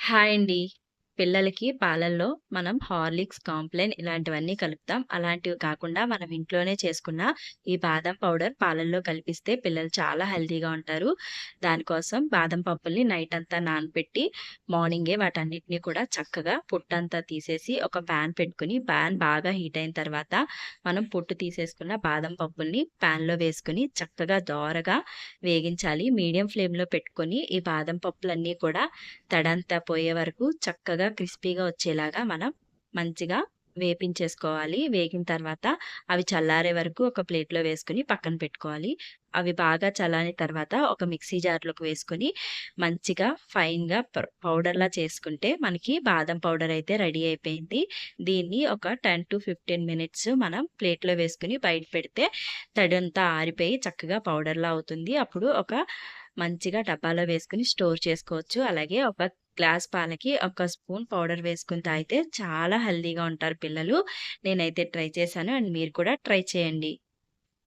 Hi అండి. పిల్లలకి పాలల్లో మనం హార్లిక్స్, కాంప్లెన్ ఇలాంటివన్నీ కలుపుతాం. అలాంటివి కాకుండా మనం ఇంట్లోనే చేసుకున్న ఈ బాదం పౌడర్ పాలల్లో కలిపిస్తే పిల్లలు చాలా హెల్తీగా ఉంటారు. దానికోసం బాదం పప్పుల్ని నైట్ అంతా నానబెట్టి మార్నింగే వాటన్నిటిని కూడా చక్కగా పొట్టంతా తీసేసి ఒక పాన్ పెట్టుకొని, పాన్ బాగా హీట్ అయిన తర్వాత మనం పొట్టు తీసేసుకున్న బాదం పప్పుల్ని పాన్‌లో వేసుకొని చక్కగా దోరగా వేగించాలి. మీడియం ఫ్లేమ్‌లో పెట్టుకొని ఈ బాదం పప్పులన్నీ కూడా తడంతా పోయే వరకు చక్కగా క్రిస్పీగా వచ్చేలాగా మనం మంచిగా వేపించేసుకోవాలి. వేగిన తర్వాత అవి చల్లారే వరకు ఒక ప్లేట్‌లో వేసుకొని పక్కన పెట్టుకోవాలి. అవి బాగా చల్లారిన తర్వాత ఒక మిక్సీ జార్‌లోకి వేసుకొని మంచిగా ఫైన్‌గా పౌడర్‌లా చేసుకుంటే మనకి బాదం పౌడర్ అయితే రెడీ అయిపోయింది. దీన్ని ఒక 10-15 మినిట్స్ మనం ప్లేట్‌లో వేసుకొని బయట పెడితే తడంతా ఆరిపోయి చక్కగా పౌడర్‌లా అవుతుంది. అప్పుడు ఒక మంచిగా డబ్బాలో వేసుకొని స్టోర్ చేసుకోవచ్చు. అలాగే ఒక గ్లాస్ పాలకి ఒక స్పూన్ పౌడర్ వేసుకొని తాగితే చాలా హెల్తీగా ఉంటారు పిల్లలు. నేనైతే ట్రై చేశాను. అండ్ మీరు కూడా ట్రై చేయండి.